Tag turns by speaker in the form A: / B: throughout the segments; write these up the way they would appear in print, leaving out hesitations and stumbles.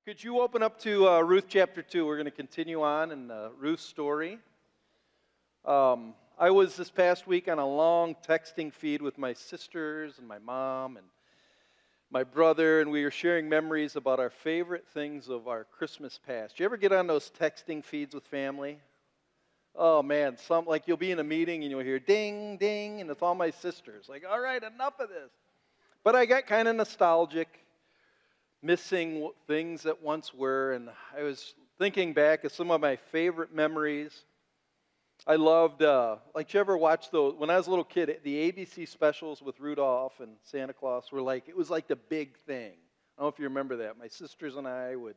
A: Could you open up to Ruth chapter 2? We're going to continue on in Ruth's story. I was this past week on a long texting feed with my sisters and my mom and my brother, and we were sharing memories about our favorite things of our Christmas past. You ever get on those texting feeds with family? Oh man, like you'll be in a meeting and you'll hear ding, ding, and it's all my sisters. Like, all right, enough of this. But I got kind of nostalgic, missing things that once were, and I was thinking back of some of my favorite memories. I loved, like, you ever watch those, when I was a little kid, the ABC specials with Rudolph and Santa Claus were like, it was like the big thing. I don't know if you remember that. My sisters and I would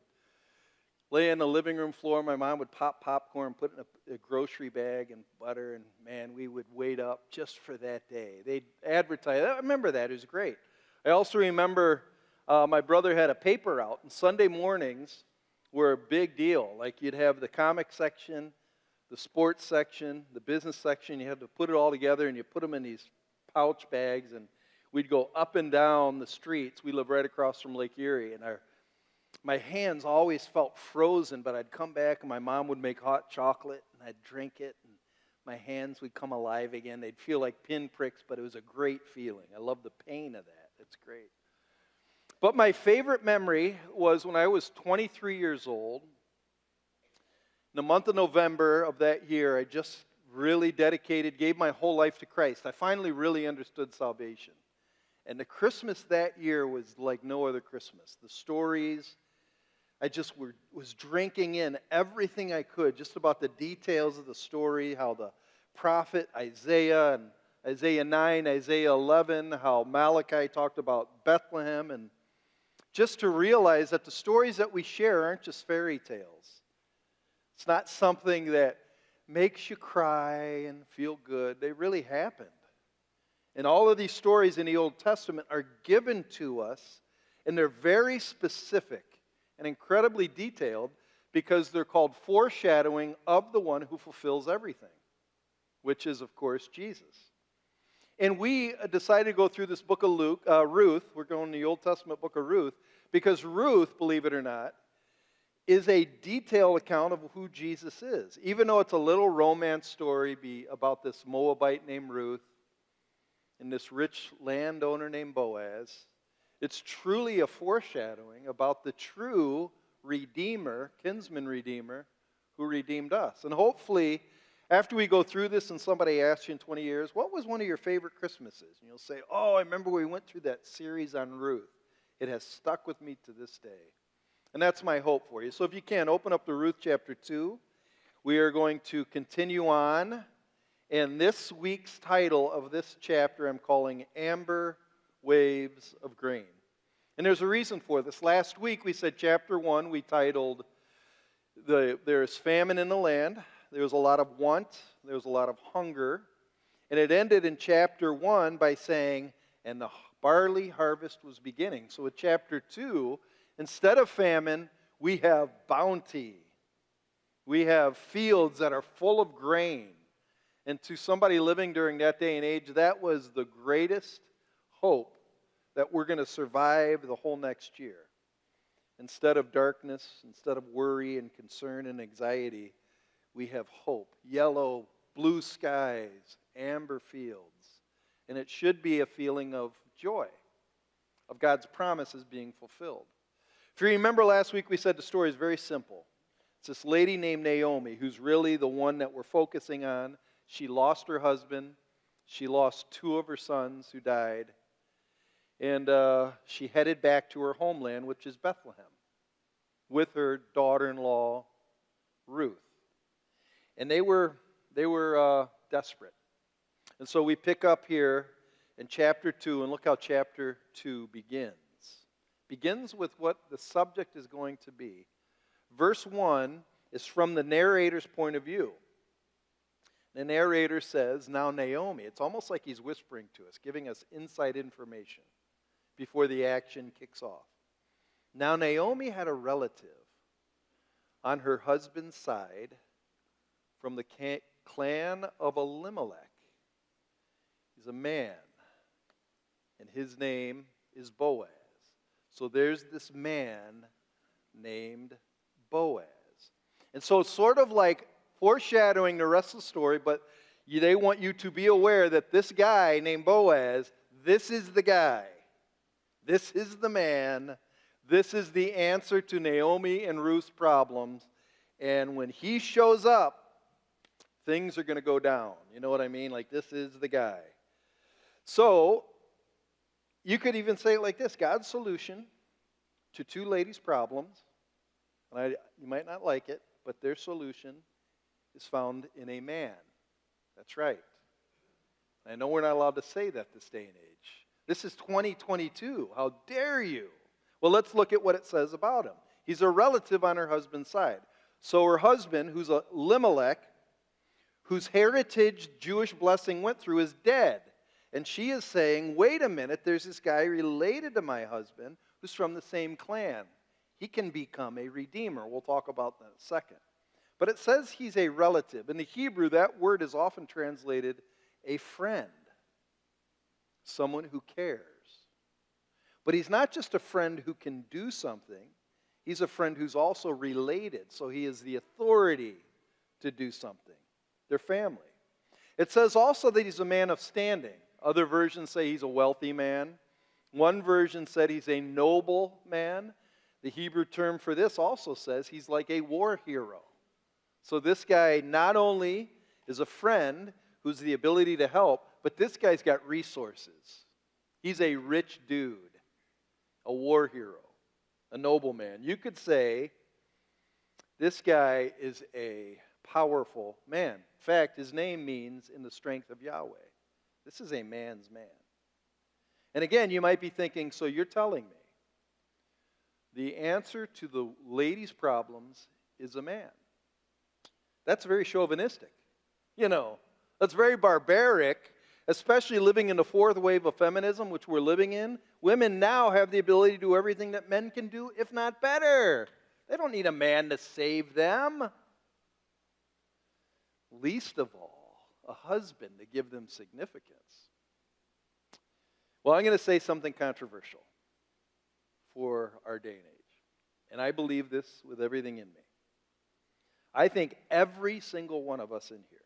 A: lay on the living room floor. My mom would pop popcorn, put it in a grocery bag and butter, and man, we would wait up just for that day. They'd advertise. I remember that. It was great. I also remember my brother had a paper out, and Sunday mornings were a big deal. Like, you'd have the comic section, the sports section, the business section. You had to put it all together, and you put them in these pouch bags, and we'd go up and down the streets. We live right across from Lake Erie, and my hands always felt frozen, but I'd come back, and my mom would make hot chocolate, and I'd drink it, and my hands would come alive again. They'd feel like pinpricks, but it was a great feeling. I love the pain of that. It's great. But my favorite memory was when I was 23 years old. In the month of November of that year, I just really gave my whole life to Christ. I finally really understood salvation. And the Christmas that year was like no other Christmas. The stories, I just was drinking in everything I could, just about the details of the story, how the prophet Isaiah and Isaiah 9, Isaiah 11, how Malachi talked about Bethlehem, and just to realize that the stories that we share aren't just fairy tales. It's not something that makes you cry and feel good. They really happened. And all of these stories in the Old Testament are given to us, and they're very specific and incredibly detailed because they're called foreshadowing of the one who fulfills everything, which is, of course, Jesus. And we decided to go through this book of Ruth. We're going to the Old Testament book of Ruth because Ruth, believe it or not, is a detailed account of who Jesus is. Even though it's a little romance story about this Moabite named Ruth and this rich landowner named Boaz, it's truly a foreshadowing about the true Redeemer, kinsman Redeemer, who redeemed us. And hopefully, after we go through this and somebody asks you in 20 years, what was one of your favorite Christmases? And you'll say, oh, I remember we went through that series on Ruth. It has stuck with me to this day. And that's my hope for you. So if you can, open up to Ruth chapter 2. We are going to continue on. And this week's title of this chapter I'm calling Amber Waves of Grain. And there's a reason for this. Last week we said chapter 1, we titled There's Famine in the Land. There was a lot of want. There was a lot of hunger. And it ended in chapter 1 by saying, and the barley harvest was beginning. So with chapter 2, instead of famine, we have bounty. We have fields that are full of grain. And to somebody living during that day and age, that was the greatest hope that we're going to survive the whole next year. Instead of darkness, instead of worry and concern and anxiety, we have hope. Yellow, blue skies, amber fields. And it should be a feeling of joy, of God's promises being fulfilled. If you remember last week, we said the story is very simple. It's this lady named Naomi who's really the one that we're focusing on. She lost her husband. She lost 2 of her sons who died. And she headed back to her homeland, which is Bethlehem, with her daughter-in-law, Ruth. And they were desperate. And so we pick up here in chapter 2, and look how chapter 2 begins. Begins with what the subject is going to be. Verse 1 is from the narrator's point of view. The narrator says, now Naomi. It's almost like he's whispering to us, giving us inside information before the action kicks off. Now Naomi had a relative on her husband's side from the clan of Elimelech. He's a man, and his name is Boaz. So there's this man named Boaz. And so it's sort of like foreshadowing the rest of the story, but they want you to be aware that this guy named Boaz, this is the guy. This is the man. This is the answer to Naomi and Ruth's problems. And when he shows up, things are going to go down. You know what I mean? Like, this is the guy. So, you could even say it like this: God's solution to two ladies' problems, and you might not like it, but their solution is found in a man. That's right. I know we're not allowed to say that this day and age. This is 2022. How dare you? Well, let's look at what it says about him. He's a relative on her husband's side. So her husband, who's Elimelech, whose heritage Jewish blessing went through, is dead. And she is saying, wait a minute, there's this guy related to my husband who's from the same clan. He can become a redeemer. We'll talk about that in a second. But it says he's a relative. In the Hebrew, that word is often translated a friend, someone who cares. But he's not just a friend who can do something. He's a friend who's also related, so he is the authority to do something. They're family. It says also that he's a man of standing. Other versions say he's a wealthy man. One version said he's a noble man. The Hebrew term for this also says he's like a war hero. So this guy not only is a friend who's the ability to help, but this guy's got resources. He's a rich dude, a war hero, a nobleman. You could say this guy is a powerful man. In fact, his name means in the strength of Yahweh. This is a man's man. And again, you might be thinking, so you're telling me the answer to the lady's problems is a man. That's very chauvinistic. You know, that's very barbaric, especially living in the fourth wave of feminism, which we're living in. Women now have the ability to do everything that men can do, if not better. They don't need a man to save them. Least of all, a husband to give them significance. Well, I'm going to say something controversial for our day and age. And I believe this with everything in me. I think every single one of us in here,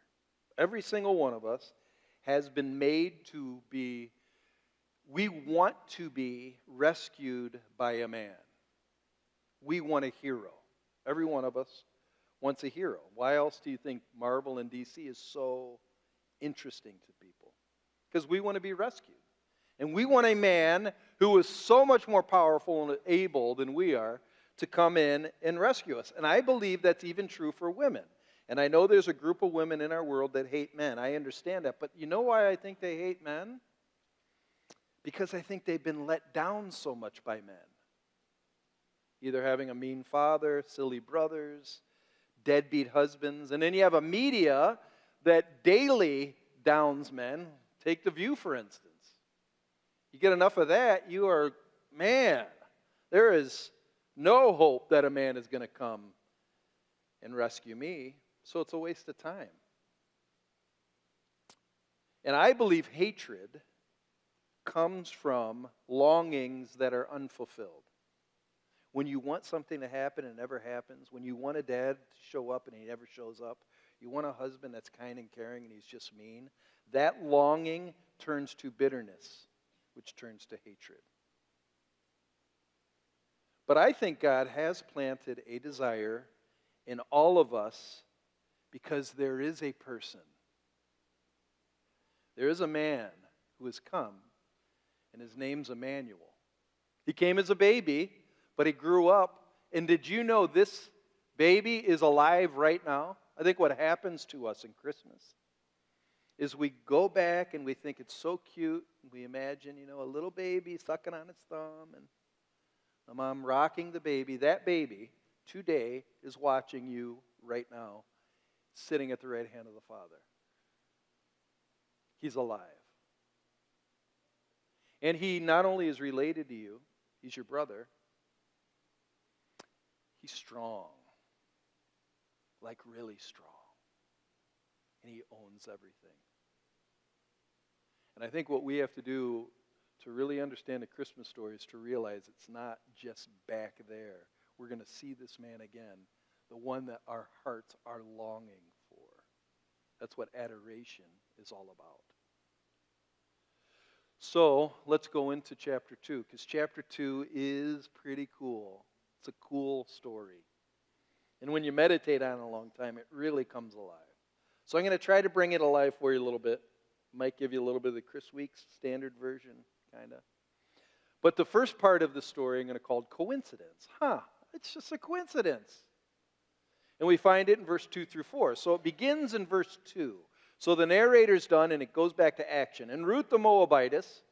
A: every single one of us has been made to be, we want to be rescued by a man. We want a hero. Every one of us wants a hero. Why else do you think Marvel and DC is so interesting to people? Because we want to be rescued. And we want a man who is so much more powerful and able than we are to come in and rescue us. And I believe that's even true for women. And I know there's a group of women in our world that hate men. I understand that. But you know why I think they hate men? Because I think they've been let down so much by men. Either having a mean father, silly brothers, deadbeat husbands. And then you have a media that daily downs men. Take The View, for instance. You get enough of that, you are, man, there is no hope that a man is going to come and rescue me. So it's a waste of time. And I believe hatred comes from longings that are unfulfilled. When you want something to happen and it never happens, when you want a dad to show up and he never shows up, you want a husband that's kind and caring and he's just mean, that longing turns to bitterness, which turns to hatred. But I think God has planted a desire in all of us because there is a person. There is a man who has come, and his name's Emmanuel. He came as a baby, but he grew up. And did you know this baby is alive right now? I think what happens to us in Christmas is we go back and we think it's so cute. We imagine, a little baby sucking on its thumb and the mom rocking the baby. That baby today is watching you right now, sitting at the right hand of the Father. He's alive. And he not only is related to you, he's your brother, he's strong. Like really strong. And he owns everything. And I think what we have to do to really understand the Christmas story is to realize it's not just back there we're going to see this man again, the one that our hearts are longing for. That's what adoration is all about. So let's go into chapter 2, because chapter 2 is pretty cool. It's a cool story. And when you meditate on it a long time, it really comes alive. So I'm going to try to bring it alive for you a little bit. Might give you a little bit of the Chris Weeks standard version, kind of. But the first part of the story I'm going to call coincidence. It's just a coincidence. And we find it in verse 2 through 4. So it begins in verse 2. So the narrator's done, and it goes back to action. And Ruth the Moabitess,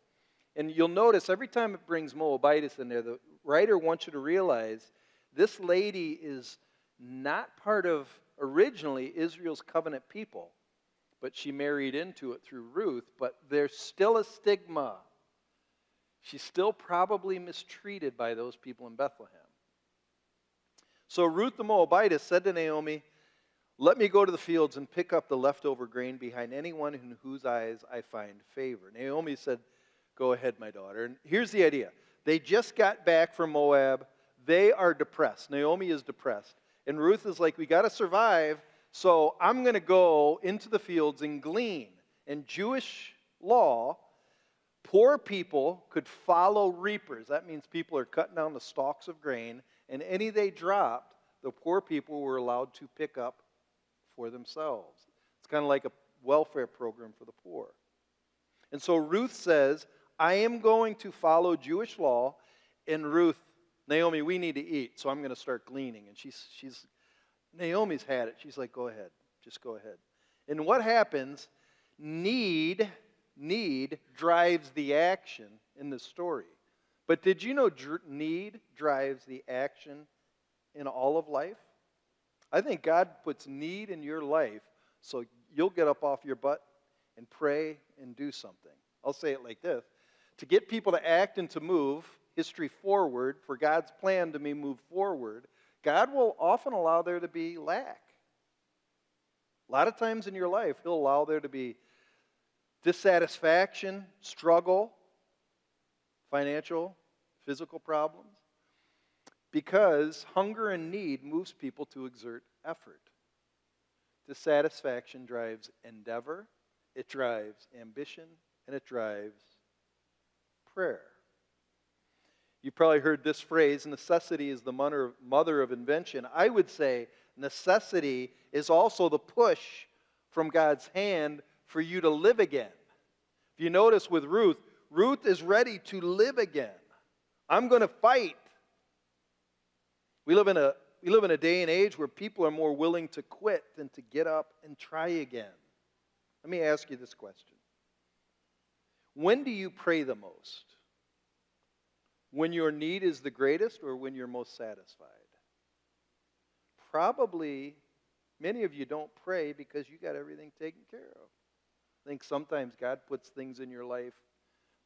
A: and you'll notice every time it brings Moabitess in there, the writer wants you to realize this lady is not part of originally Israel's covenant people, but she married into it through Ruth, but there's still a stigma. She's still probably mistreated by those people in Bethlehem. So Ruth the Moabitess said to Naomi, "Let me go to the fields and pick up the leftover grain behind anyone in whose eyes I find favor." Naomi said, "Go ahead, my daughter." And here's the idea. They just got back from Moab. They are depressed. Naomi is depressed. And Ruth is like, we got to survive, so I'm going to go into the fields and glean. In Jewish law, poor people could follow reapers. That means people are cutting down the stalks of grain, and any they dropped, the poor people were allowed to pick up for themselves. It's kind of like a welfare program for the poor. And so Ruth says, I am going to follow Jewish law. And Ruth, Naomi, we need to eat, so I'm going to start gleaning. And Naomi's had it. She's like, go ahead, just go ahead. And what happens, need drives the action in this story. But did you know need drives the action in all of life? I think God puts need in your life so you'll get up off your butt and pray and do something. I'll say it like this. To get people to act and to move history forward, for God's plan to be moved forward, God will often allow there to be lack. A lot of times in your life, He'll allow there to be dissatisfaction, struggle, financial, physical problems, because hunger and need moves people to exert effort. Dissatisfaction drives endeavor, it drives ambition, and it drives prayer. You probably heard this phrase, necessity is the mother of invention. I would say necessity is also the push from God's hand for you to live again. If you notice with Ruth, Ruth is ready to live again. I'm going to fight. We live in a day and age where people are more willing to quit than to get up and try again. Let me ask you this question. When do you pray the most? When your need is the greatest or when you're most satisfied? Probably many of you don't pray because you got everything taken care of. I think sometimes God puts things in your life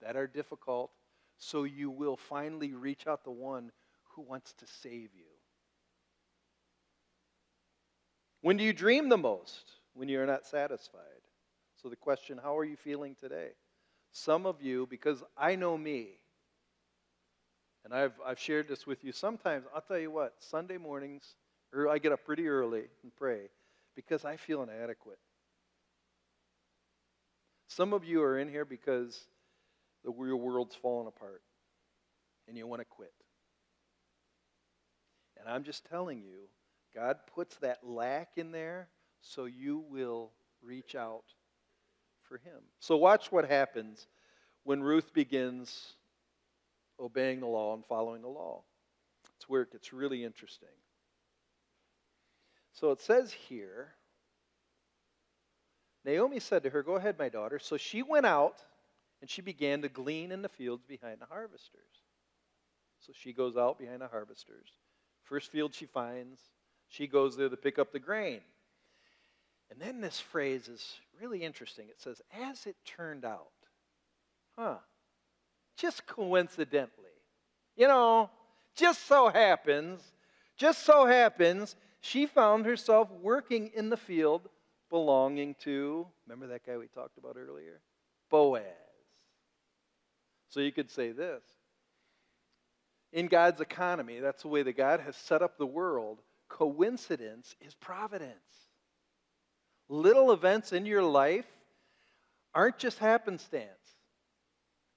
A: that are difficult so you will finally reach out to one who wants to save you. When do you dream the most? When you're not satisfied. So the question, how are you feeling today? Some of you, because I know me, and I've shared this with you, sometimes, I'll tell you what, Sunday mornings, or I get up pretty early and pray because I feel inadequate. Some of you are in here because your world's falling apart and you want to quit. And I'm just telling you, God puts that lack in there so you will reach out for Him. So watch what happens when Ruth begins obeying the law and following the law. It's where it gets really interesting. So it says here, Naomi said to her, "Go ahead, my daughter." So she went out and she began to glean in the fields behind the harvesters. So she goes out behind the harvesters. First field she finds, she goes there to pick up the grain. And then this phrase is really interesting. It says, as it turned out. Just coincidentally. Just so happens, she found herself working in the field belonging to, remember that guy we talked about earlier? Boaz. So you could say this. in God's economy, that's the way that God has set up the world, coincidence is providence. Little events in your life aren't just happenstance.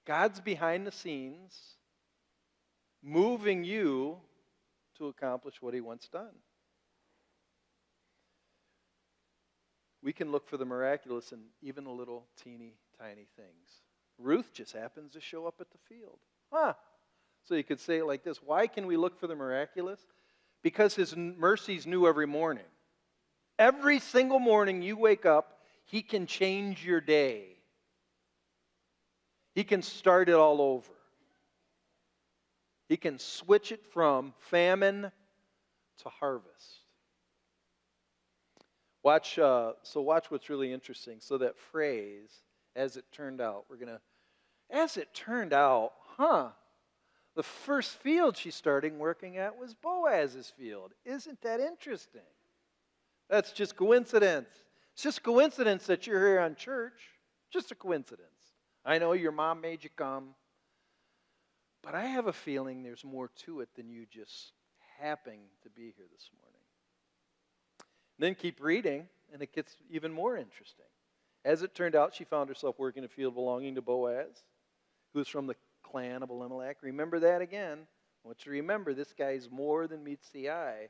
A: God's behind the scenes, moving you to accomplish what he wants done. We can look for the miraculous in even the little teeny tiny things. Ruth just happens to show up at the field. So you could say it like this: why can we look for the miraculous? Because his mercies new every morning. Every single morning you wake up, he can change your day. He can start it all over. He can switch it from famine to harvest. Watch what's really interesting. So that phrase, as it turned out, as it turned out, the first field she's starting working at was Boaz's field. Isn't that interesting? That's just coincidence. It's just coincidence that you're here on church. Just a coincidence. I know your mom made you come, but I have a feeling there's more to it than you just happening to be here this morning. Then keep reading, and it gets even more interesting. As it turned out, she found herself working in a field belonging to Boaz, who was from the clan of Elimelech. Remember that again. I want you to remember this guy's more than meets the eye.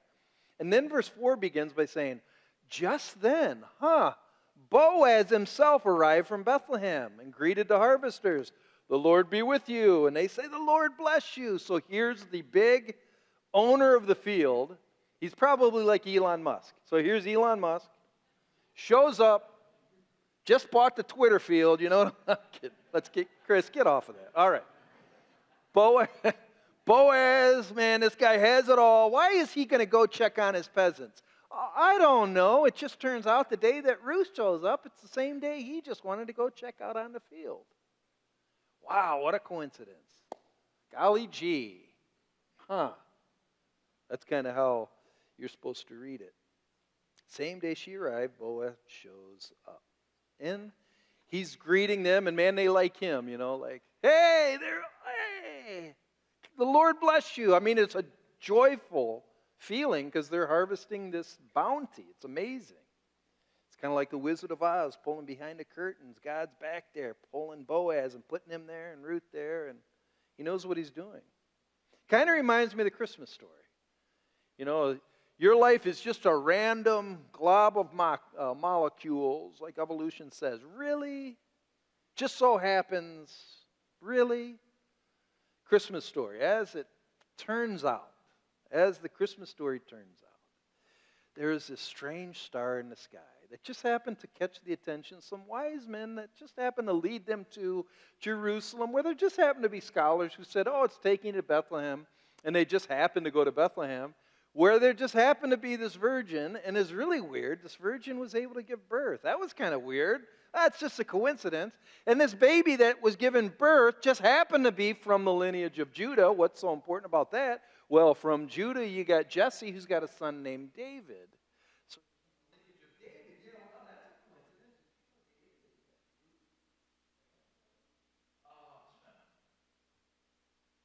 A: And then verse 4 begins by saying, just then, Boaz himself arrived from Bethlehem and greeted the harvesters. The Lord be with you. And they say, the Lord bless you. So here's the big owner of the field. He's probably like Elon Musk. So here's Elon Musk. Shows up. Just bought the Twitter field. You know what? Chris, get off of that. All right. Boaz, man, this guy has it all. Why is he going to go check on his peasants? I don't know. It just turns out the day that Ruth shows up, it's the same day he just wanted to go check out on the field. Wow, what a coincidence. Golly gee. That's kind of how you're supposed to read it. Same day she arrived, Boaz shows up. And he's greeting them, and man, they like him, like, hey, the Lord bless you. I mean, it's a joyful feeling because they're harvesting this bounty. It's amazing. It's kind of like the Wizard of Oz pulling behind the curtains. God's back there pulling Boaz and putting him there and Ruth there, and he knows what he's doing. Kind of reminds me of the Christmas story. Your life is just a random glob of molecules, like evolution says. Really? Just so happens. Really? Christmas story. As the Christmas story turns out, there is this strange star in the sky that just happened to catch the attention of some wise men that just happened to lead them to Jerusalem, where there just happened to be scholars who said, it's taking you to Bethlehem, and they just happened to go to Bethlehem, where there just happened to be this virgin, and it's really weird, this virgin was able to give birth. That was kind of weird. That's just a coincidence. And this baby that was given birth just happened to be from the lineage of Judah. What's so important about that? Well, from Judah, you got Jesse, who's got a son named David. So, the lineage of David, that's a coincidence.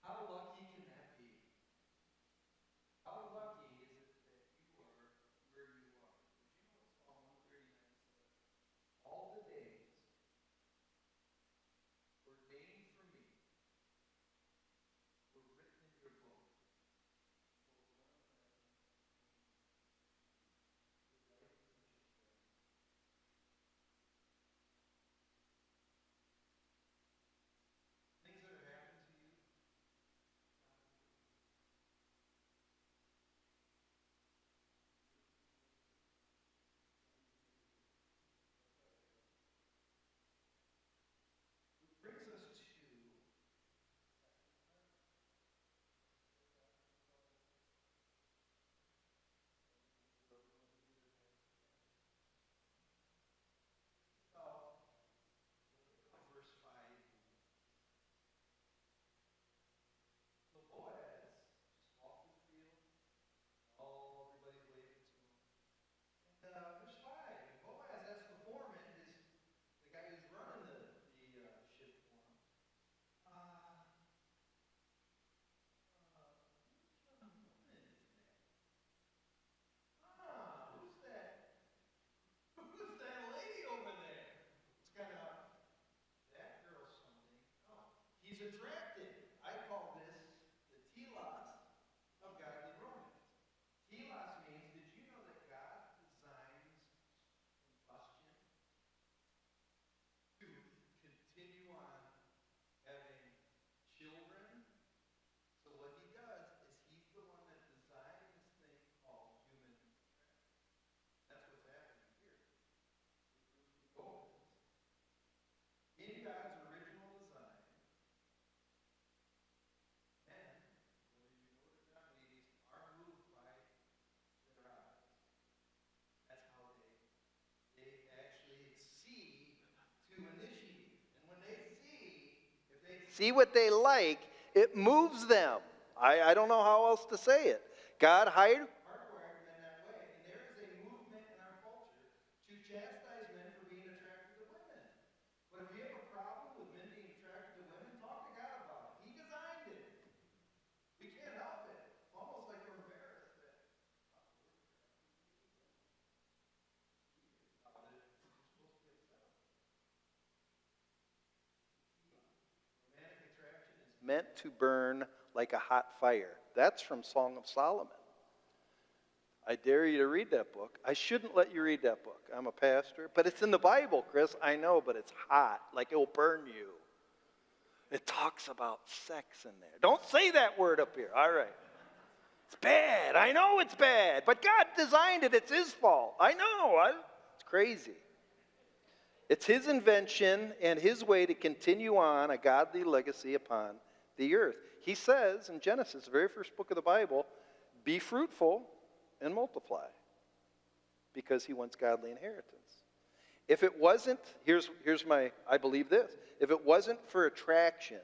A: How lucky can that be? How lucky is it that you are where you are? Did you know Psalm 139 says, all the days ordained for me were written in your book. see what they like, it moves them. I don't know how else to say it. God hardwired men that way. And there is a movement in our culture to chastise men for being attracted to women. But if you have a problem with men being attracted to women, talk to God about it. He designed it. We can't help it. Almost like we're embarrassed that romantic attraction is meant to burn like a hot fire. That's from Song of Solomon. I dare you to read that book. I shouldn't let you read that book. I'm a pastor. But it's in the Bible, Chris. I know, but it's hot. Like it will burn you. It talks about sex in there. Don't say that word up here. All right. It's bad. I know it's bad. But God designed it. It's his fault. I know. It's crazy. It's his invention and his way to continue on a godly legacy upon the earth. He says in Genesis, the very first book of the Bible, be fruitful and multiply, because he wants godly inheritance. If it wasn't, here's my, I believe this, if it wasn't for attraction,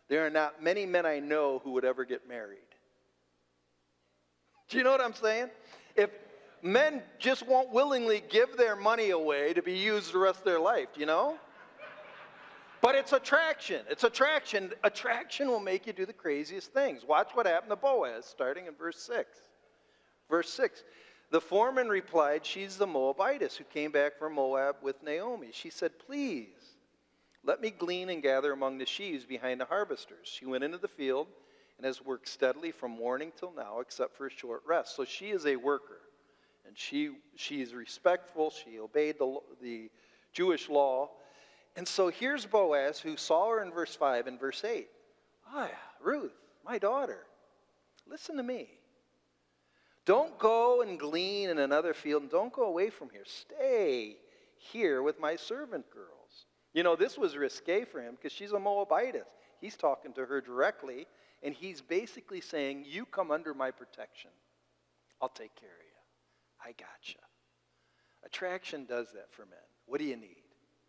A: there are not many men I know who would ever get married. Do you know what I'm saying? If men just won't willingly give their money away to be used the rest of their life, you know? But it's attraction. It's attraction. Attraction will make you do the craziest things. Watch what happened to Boaz, starting in verse 6. Verse 6, the foreman replied, she's the Moabitess who came back from Moab with Naomi. She said, please, let me glean and gather among the sheaves behind the harvesters. She went into the field and has worked steadily from morning till now, except for a short rest. So she is a worker, and she is respectful. She obeyed the Jewish law. And so here's Boaz, who saw her in verse 5 and verse 8. Ah, Ruth, my daughter, listen to me. Don't go and glean in another field, and don't go away from here. Stay here with my servant girls. You know, this was risque for him because she's a Moabitess. He's talking to her directly, and he's basically saying, you come under my protection. I'll take care of you. I gotcha. Attraction does that for men. What do you need?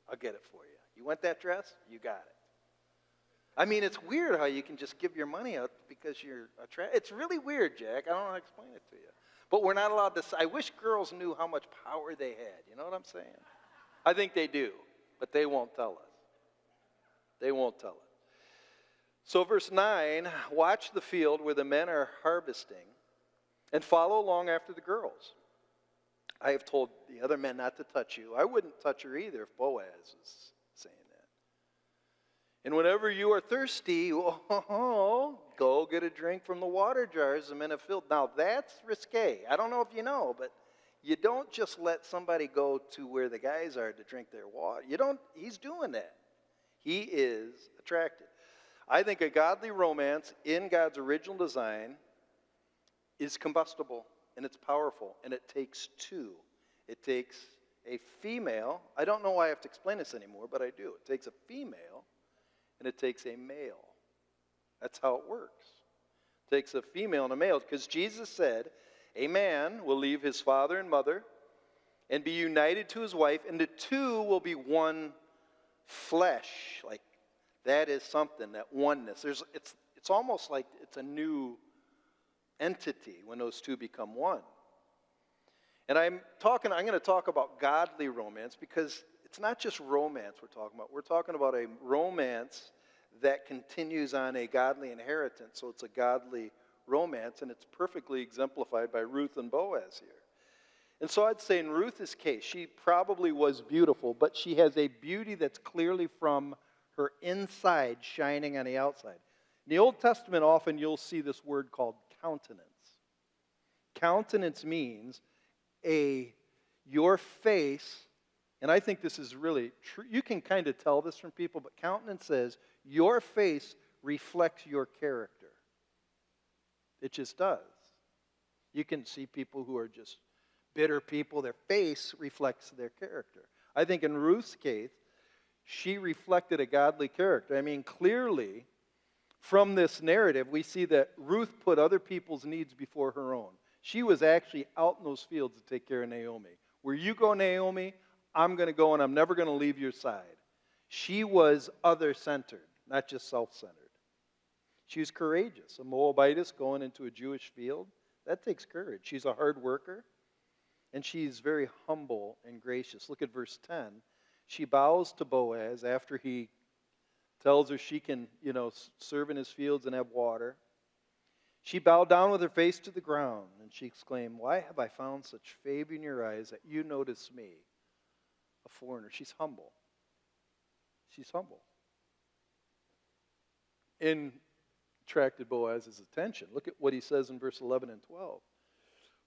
A: I'll get it for you. You want that dress? You got it. I mean, it's weird how you can just give your money out because you're attracted. It's really weird, Jack. I don't know how to explain it to you. But we're not allowed to. I wish girls knew how much power they had. You know what I'm saying? I think they do, but they won't tell us. They won't tell us. So verse 9, watch the field where the men are harvesting and follow along after the girls. I have told the other men not to touch you. I wouldn't touch her either if Boaz was saying that. And whenever you are thirsty, go get a drink from the water jars the men have filled. Now that's risque. I don't know if you know, but you don't just let somebody go to where the guys are to drink their water. He's doing that. He is attracted. I think a godly romance in God's original design is combustible, and it's powerful, and it takes two. It takes a female. I don't know why I have to explain this anymore, but I do. It takes a female, and it takes a male. That's how it works. It takes a female and a male, because Jesus said, a man will leave his father and mother and be united to his wife, and the two will be one flesh. Like, that is something, that oneness. It's almost like it's a new entity when those two become one. And I'm going to talk about godly romance, because it's not just romance we're talking about. We're talking about a romance that continues on a godly inheritance. So it's a godly romance, and it's perfectly exemplified by Ruth and Boaz here. And so I'd say in Ruth's case, she probably was beautiful, but she has a beauty that's clearly from her inside shining on the outside. In the Old Testament, often you'll see this word called countenance. Countenance means your face, and I think this is really true. You can kind of tell this from people, but countenance says your face reflects your character. It just does. You can see people who are just bitter people. Their face reflects their character. I think in Ruth's case, she reflected a godly character. I mean, clearly, from this narrative, we see that Ruth put other people's needs before her own. She was actually out in those fields to take care of Naomi. Where you go, Naomi, I'm going to go, and I'm never going to leave your side. She was other-centered. not just self-centered. She was courageous. A Moabitess going into a Jewish field, that takes courage. She's a hard worker, and she's very humble and gracious. Look at verse 10. She bows to Boaz after he tells her she can, serve in his fields and have water. She bowed down with her face to the ground, and she exclaimed, "Why have I found such favor in your eyes that you notice me, a foreigner?" She's humble. She's humble. And attracted Boaz's attention. Look at what he says in verse 11 and 12.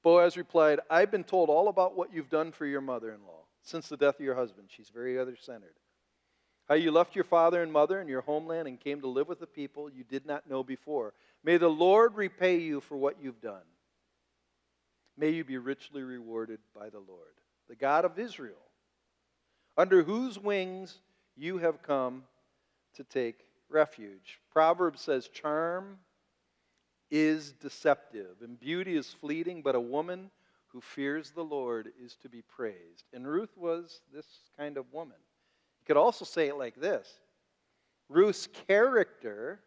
A: Boaz replied, "I've been told all about what you've done for your mother-in-law since the death of your husband." She's very other-centered. "How you left your father and mother and your homeland and came to live with a people you did not know before. May the Lord repay you for what you've done. May you be richly rewarded by the Lord, the God of Israel, under whose wings you have come to take refuge." Proverbs says, "Charm is deceptive, and beauty is fleeting, but a woman who fears the Lord is to be praised." And Ruth was this kind of woman. You could also say it like this. Ruth's character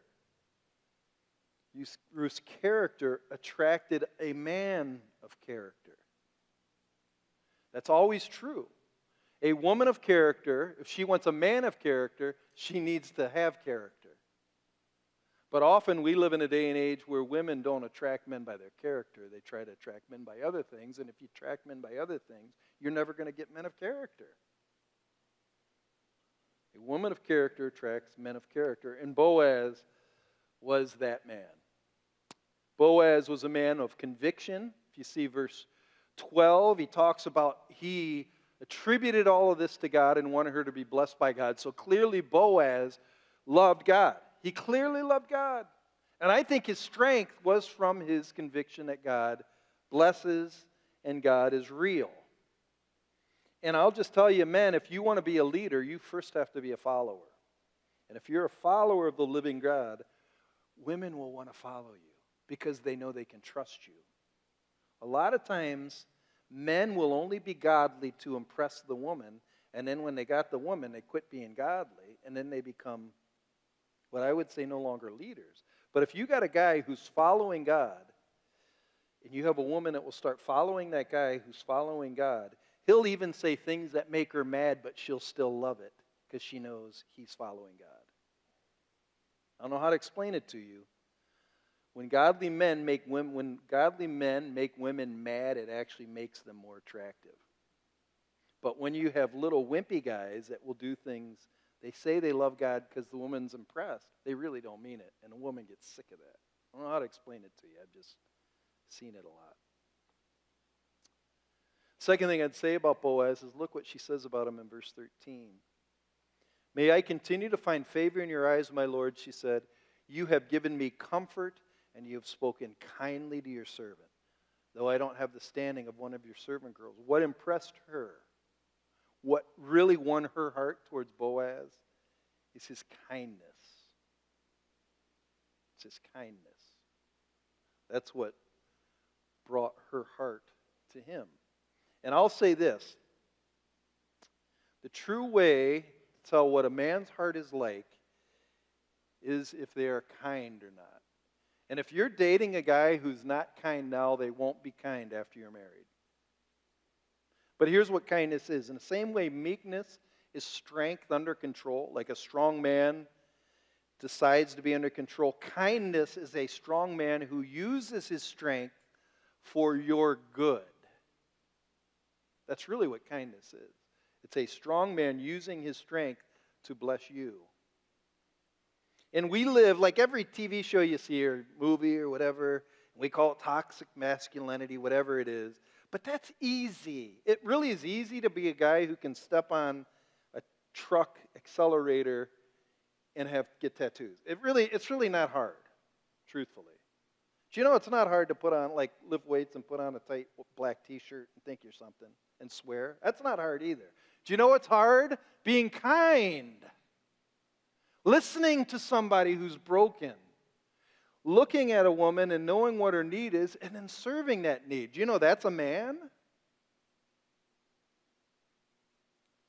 A: attracted a man of character. That's always true. A woman of character, if she wants a man of character, she needs to have character. But often we live in a day and age where women don't attract men by their character. They try to attract men by other things, and if you attract men by other things, you're never going to get men of character. A woman of character attracts men of character, and Boaz was that man. Boaz was a man of conviction. If you see verse 12, he talks about he attributed all of this to God and wanted her to be blessed by God. So clearly Boaz loved God. He clearly loved God. And I think his strength was from his conviction that God blesses and God is real. And I'll just tell you, men, if you want to be a leader, you first have to be a follower. And if you're a follower of the living God, women will want to follow you because they know they can trust you. A lot of times, men will only be godly to impress the woman, and then when they got the woman, they quit being godly, and then they become what I would say no longer leaders. But if you got a guy who's following God, and you have a woman that will start following that guy who's following God, he'll even say things that make her mad, but she'll still love it because she knows he's following God. I don't know how to explain it to you. When godly men make women mad, it actually makes them more attractive. But when you have little wimpy guys that will do things, they say they love God because the woman's impressed. They really don't mean it, and a woman gets sick of that. I don't know how to explain it to you. I've just seen it a lot. Second thing I'd say about Boaz is look what she says about him in verse 13. "May I continue to find favor in your eyes, my Lord," she said. "You have given me comfort, and you have spoken kindly to your servant, though I don't have the standing of one of your servant girls." What impressed her, what really won her heart towards Boaz, is his kindness. It's his kindness. That's what brought her heart to him. And I'll say this. The true way to tell what a man's heart is like is if they are kind or not. And if you're dating a guy who's not kind now, they won't be kind after you're married. But here's what kindness is. In the same way, meekness is strength under control, like a strong man decides to be under control. Kindness is a strong man who uses his strength for your good. That's really what kindness is. It's a strong man using his strength to bless you. And we live, like every TV show you see or movie or whatever, we call it toxic masculinity, whatever it is. But that's easy. It really is easy to be a guy who can step on a truck accelerator and get tattoos. It's really not hard, truthfully. Do you know it's not hard to put on, lift weights and put on a tight black t-shirt and think you're something and swear? That's not hard either. Do you know what's hard? Being kind. Listening to somebody who's broken. Looking at a woman and knowing what her need is and then serving that need. Do you know that's a man?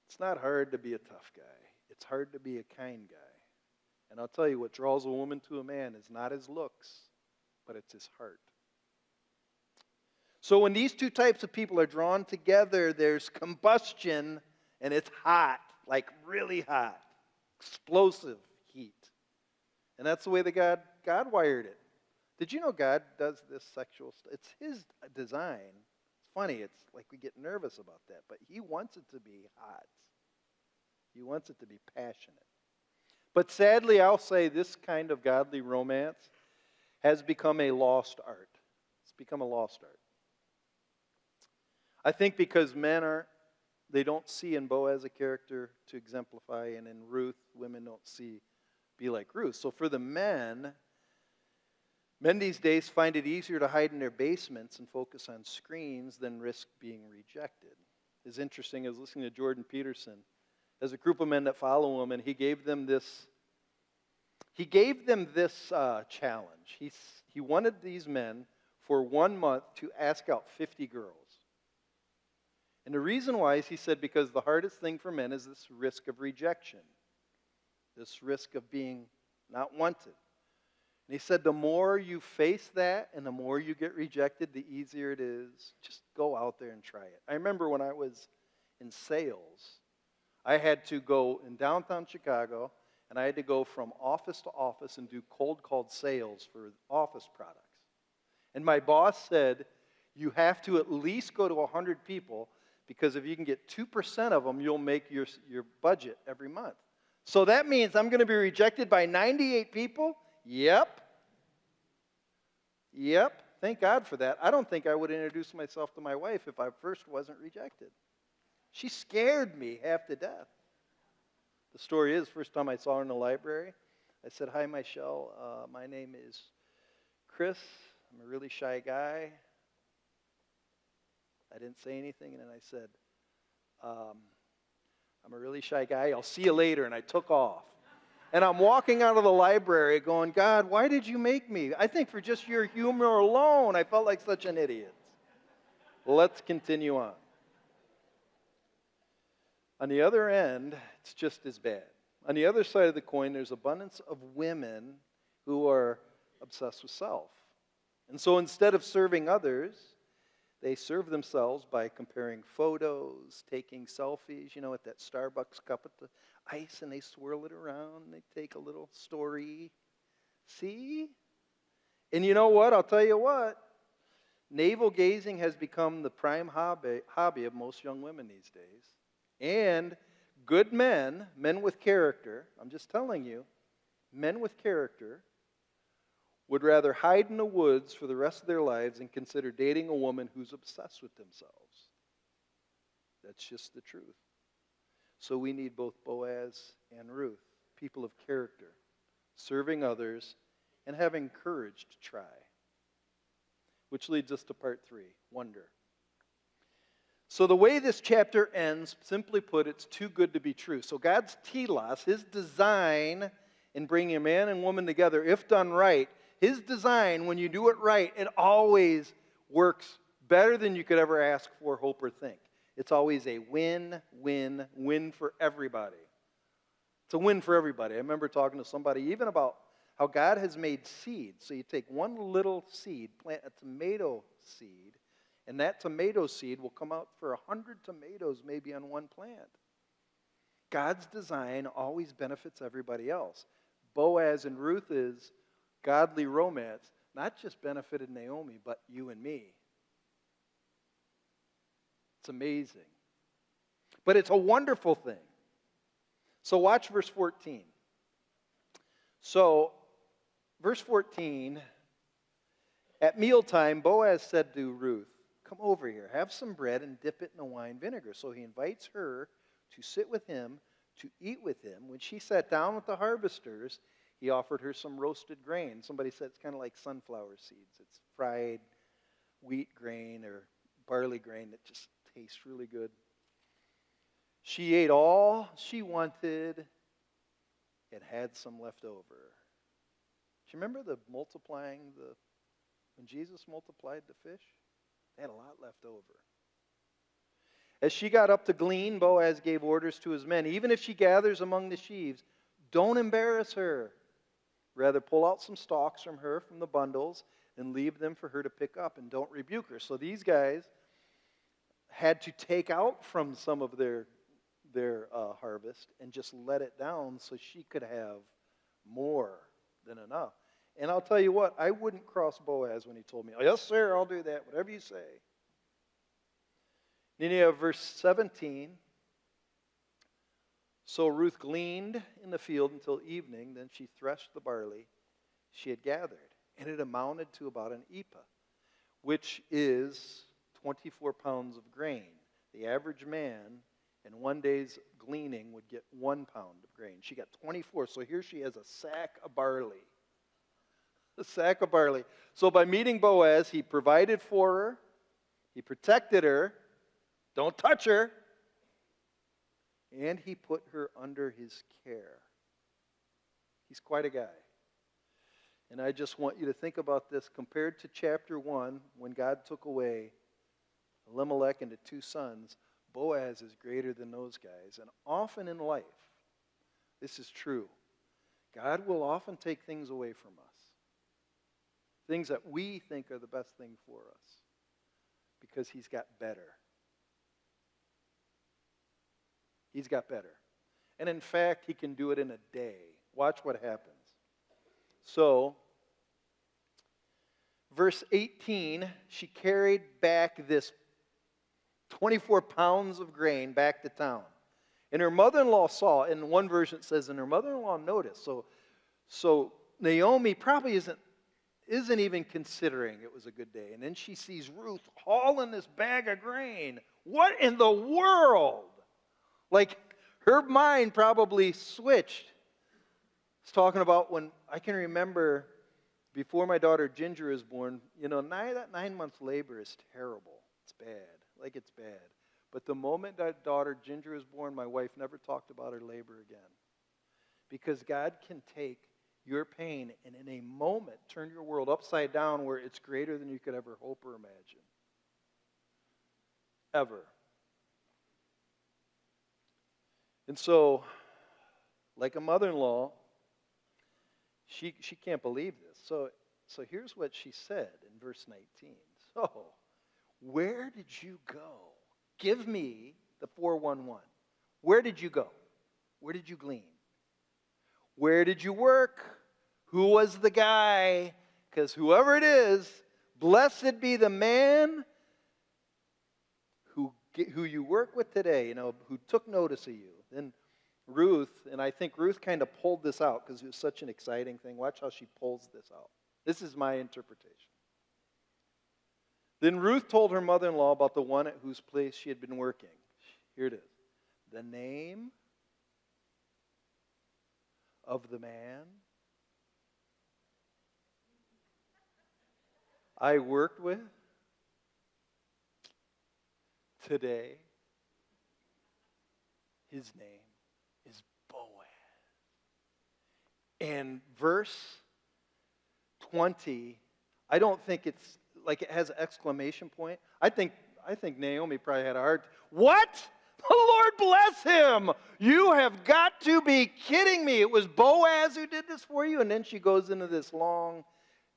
A: It's not hard to be a tough guy. It's hard to be a kind guy. And I'll tell you, what draws a woman to a man is not his looks, but it's his heart. So when these two types of people are drawn together, there's combustion, and it's hot, like really hot, explosive heat. And that's the way that God wired it. Did you know God does this sexual stuff? It's his design. It's funny, it's like we get nervous about that, but he wants it to be hot. He wants it to be passionate. But sadly, I'll say this kind of godly romance has become a lost art. It's become a lost art. I think because they don't see in Boaz a character to exemplify, and in Ruth, women don't be like Ruth. So for the men these days find it easier to hide in their basements and focus on screens than risk being rejected. It's interesting, I was listening to Jordan Peterson. As a group of men that follow him, and he gave them this challenge. He wanted these men for 1 month to ask out 50 girls. And the reason why is, he said, because the hardest thing for men is this risk of rejection, this risk of being not wanted. And he said, the more you face that and the more you get rejected, the easier it is. Just go out there and try it. I remember when I was in sales, I had to go in downtown Chicago, and I had to go from office to office and do cold called sales for office products. And my boss said, you have to at least go to 100 people, because if you can get 2% of them, you'll make your budget every month. So that means I'm going to be rejected by 98 people? Yep. Thank God for that. I don't think I would introduce myself to my wife if I first wasn't rejected. She scared me half to death. The story is, first time I saw her in the library, I said, hi, Michelle. My name is Chris. I'm a really shy guy. I didn't say anything, and then I said, I'm a really shy guy. I'll see you later, and I took off. And I'm walking out of the library going, God, why did you make me? I think for just your humor alone, I felt like such an idiot. Well, let's continue on. On the other end, it's just as bad. On the other side of the coin, there's abundance of women who are obsessed with self. And so instead of serving others, they serve themselves by comparing photos, taking selfies, at that Starbucks cup with the ice, and they swirl it around, and they take a little story. See? And you know what? I'll tell you what. Navel gazing has become the prime hobby of most young women these days. And good men with character, I'm just telling you, men with character would rather hide in the woods for the rest of their lives and consider dating a woman who's obsessed with themselves. That's just the truth. So we need both Boaz and Ruth, people of character, serving others, and having courage to try. Which leads us to part 3, wonder. So the way this chapter ends, simply put, it's too good to be true. So God's telos, his design in bringing a man and woman together, if done right, his design, when you do it right, it always works better than you could ever ask for, hope, or think. It's always a win, win, win for everybody. It's a win for everybody. I remember talking to somebody even about how God has made seeds. So you take one little seed, plant a tomato seed, and that tomato seed will come out for 100 tomatoes maybe on one plant. God's design always benefits everybody else. Boaz and Ruth's godly romance not just benefited Naomi, but you and me. It's amazing. But it's a wonderful thing. So watch verse 14. So, verse 14, at mealtime, Boaz said to Ruth, come over here, have some bread and dip it in the wine vinegar. So he invites her to sit with him, to eat with him. When she sat down with the harvesters, he offered her some roasted grain. Somebody said it's kind of like sunflower seeds. It's fried wheat grain or barley grain that just tastes really good. She ate all she wanted and had some left over. Do you remember when Jesus multiplied the fish? They had a lot left over. As she got up to glean, Boaz gave orders to his men, even if she gathers among the sheaves, don't embarrass her. Rather, pull out some stalks from her, from the bundles, and leave them for her to pick up, and don't rebuke her. So these guys had to take out from some of their harvest and just let it down so she could have more than enough. And I'll tell you what, I wouldn't cross Boaz when he told me, "Oh, yes, sir, I'll do that, whatever you say." Then you have verse 17. So Ruth gleaned in the field until evening. Then she threshed the barley she had gathered, and it amounted to about an ephah, which is 24 pounds of grain. The average man in one day's gleaning would get 1 pound of grain. She got 24. So here she has a sack of barley. A sack of barley. So by meeting Boaz, he provided for her. He protected her. Don't touch her. And he put her under his care. He's quite a guy. And I just want you to think about this compared to chapter 1, when God took away Elimelech and the 2 sons. Boaz is greater than those guys. And often in life, this is true. God will often take things away from us. Things that we think are the best thing for us. Because he's got better. He's got better. And in fact, he can do it in a day. Watch what happens. So, verse 18, she carried back this 24 pounds of grain back to town. And her mother-in-law saw, in one version it says, and her mother-in-law noticed. So Naomi probably isn't even considering it was a good day. And then she sees Ruth hauling this bag of grain. What in the world? Like, her mind probably switched. It's talking about when, I can remember before my daughter Ginger was born, that 9 months labor is terrible. It's bad. Like, it's bad. But the moment that daughter Ginger was born, my wife never talked about her labor again. Because God can take your pain and in a moment turn your world upside down where it's greater than you could ever hope or imagine. Ever. And so, like a mother-in-law, she can't believe this. So here's what she said in verse 19. So, where did you go? Give me the 411. Where did you go? Where did you glean? Where did you work? Who was the guy? Because whoever it is, blessed be the man who you work with today, who took notice of you. Then Ruth, and I think Ruth kind of pulled this out because it was such an exciting thing. Watch how she pulls this out. This is my interpretation. Then Ruth told her mother-in-law about the one at whose place she had been working. Here it is. The name of the man I worked with today, his name is Boaz. And verse 20, I don't think it's like it has an exclamation point. I think Naomi probably had a hard time. What? The Lord bless him. You have got to be kidding me. It was Boaz who did this for you? And then she goes into this long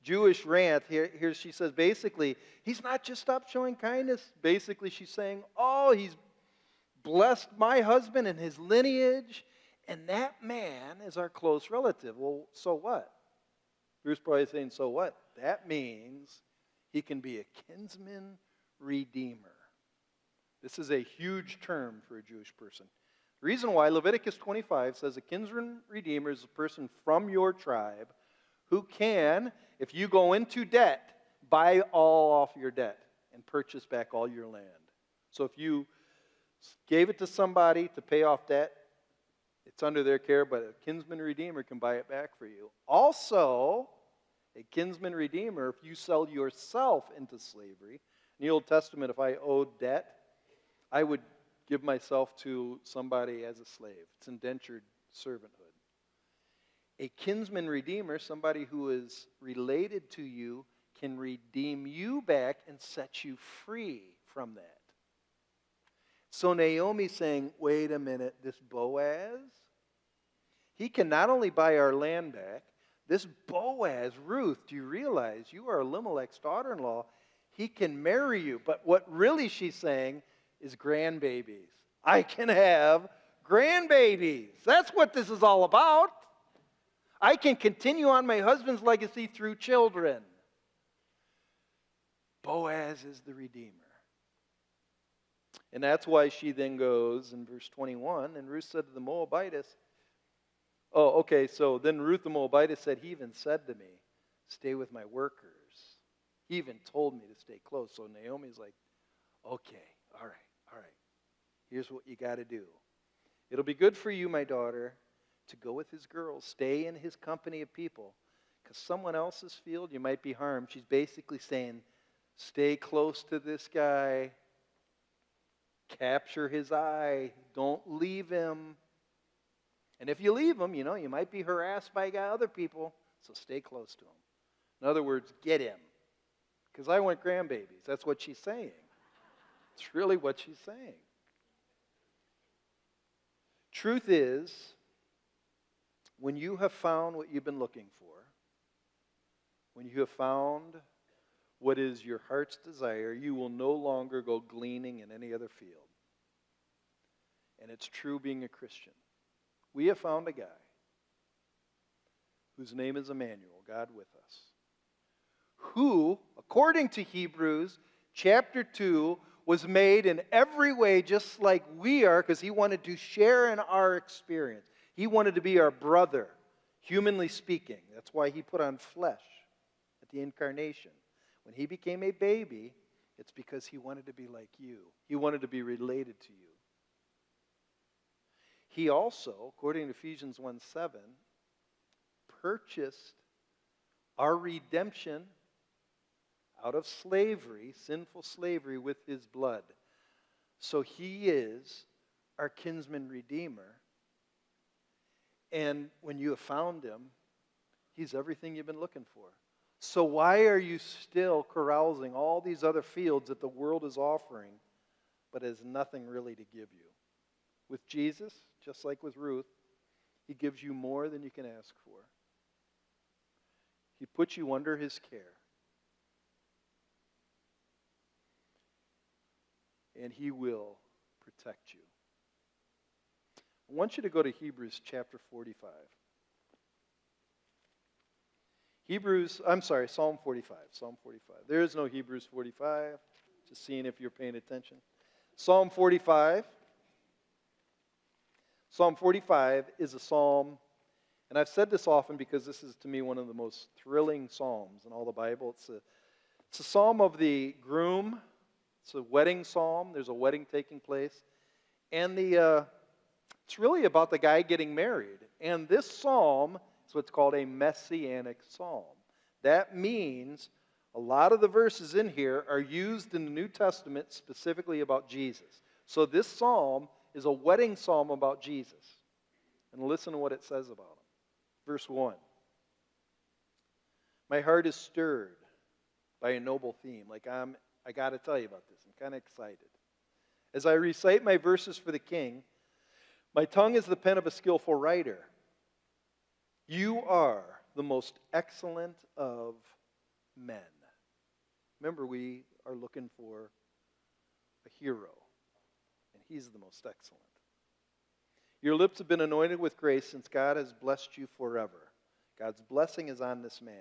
A: Jewish rant. Here she says, basically, he's not just stopped showing kindness. Basically, she's saying, he's blessed my husband and his lineage, and that man is our close relative. Well, so what? Ruth's probably saying, so what? That means he can be a kinsman redeemer. This is a huge term for a Jewish person. The reason why Leviticus 25 says a kinsman redeemer is a person from your tribe who can, if you go into debt, buy all off your debt and purchase back all your land. So if you gave it to somebody to pay off debt, it's under their care, but a kinsman redeemer can buy it back for you. Also, a kinsman redeemer, if you sell yourself into slavery, in the Old Testament, if I owed debt, I would give myself to somebody as a slave. It's indentured servanthood. A kinsman redeemer, somebody who is related to you, can redeem you back and set you free from that. So Naomi's saying, wait a minute, this Boaz, he can not only buy our land back, This Boaz, Ruth, do you realize you are Elimelech's daughter-in-law? He can marry you. But what really she's saying is grandbabies. I can have grandbabies. That's what this is all about. I can continue on my husband's legacy through children. Boaz is the Redeemer. And that's why she then goes in verse 21, and Ruth said to the Moabitess, so then Ruth the Moabitess said, he even said to me, stay with my workers. He even told me to stay close. So Naomi's like, okay, all right. Here's what you got to do. It'll be good for you, my daughter, to go with his girls. Stay in his company of people. Because someone else's field, you might be harmed. She's basically saying, stay close to this guy. Capture his eye. Don't leave him. And if you leave him, you might be harassed by other people. So stay close to him. In other words, get him. Because I want grandbabies. That's what she's saying. It's really what she's saying. Truth is, when you have found what you've been looking for, when you have found what is your heart's desire, you will no longer go gleaning in any other field. And it's true being a Christian. We have found a guy whose name is Emmanuel, God with us, who, according to Hebrews chapter 2, was made in every way just like we are because he wanted to share in our experience. He wanted to be our brother, humanly speaking. That's why he put on flesh at the incarnation. When he became a baby, it's because he wanted to be like you. He wanted to be related to you. He also, according to Ephesians 1:7, purchased our redemption out of slavery, sinful slavery, with his blood. So he is our kinsman redeemer. And when you have found him, he's everything you've been looking for. So why are you still carousing all these other fields that the world is offering, but has nothing really to give you? With Jesus, just like with Ruth, he gives you more than you can ask for. He puts you under his care. And he will protect you. I want you to go to Hebrews chapter 45. Psalm 45. Psalm 45. There is no Hebrews 45. Just seeing if you're paying attention. Psalm 45. Psalm 45 is a psalm, and I've said this often because this is to me one of the most thrilling psalms in all the Bible. It's a psalm of the groom. It's a wedding psalm. There's a wedding taking place. And it's really about the guy getting married. And this psalm is what's called a messianic psalm. That means a lot of the verses in here are used in the New Testament specifically about Jesus. So this psalm is a wedding psalm about Jesus. And listen to what it says about him. Verse 1. My heart is stirred by a noble theme. I got to tell you about this. I'm kind of excited. As I recite my verses for the king, my tongue is the pen of a skillful writer. You are the most excellent of men. Remember, we are looking for a hero, and he's the most excellent. Your lips have been anointed with grace since God has blessed you forever. God's blessing is on this man.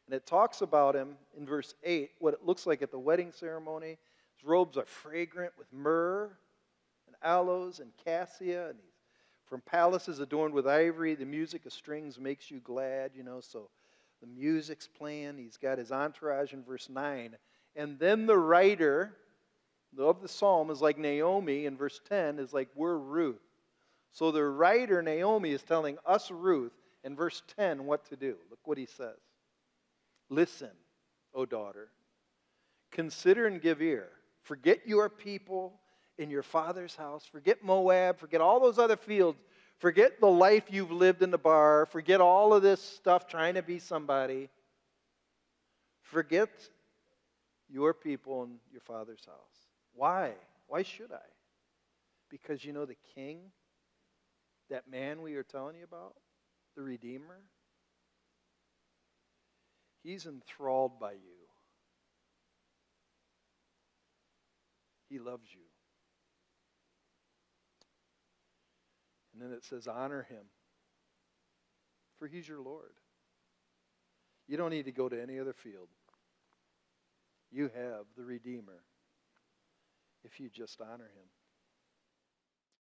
A: And it talks about him in verse 8, what it looks like at the wedding ceremony. His robes are fragrant with myrrh and aloes and cassia, and he's from palaces adorned with ivory. The music of strings makes you glad, so the music's playing. He's got his entourage in verse 9. And then the writer of the psalm is like Naomi in verse 10, is like we're Ruth. So the writer, Naomi, is telling us, Ruth, in verse 10, what to do. Look what he says. Listen, O daughter, consider and give ear. Forget your people in your father's house. Forget Moab. Forget all those other fields. Forget the life you've lived in the bar. Forget all of this stuff trying to be somebody. Forget your people in your father's house. Why? Why should I? Because the king, that man we are telling you about, the Redeemer, He's enthralled by you. He loves you. And then it says, honor him, for he's your Lord. You don't need to go to any other field. You have the Redeemer if you just honor him.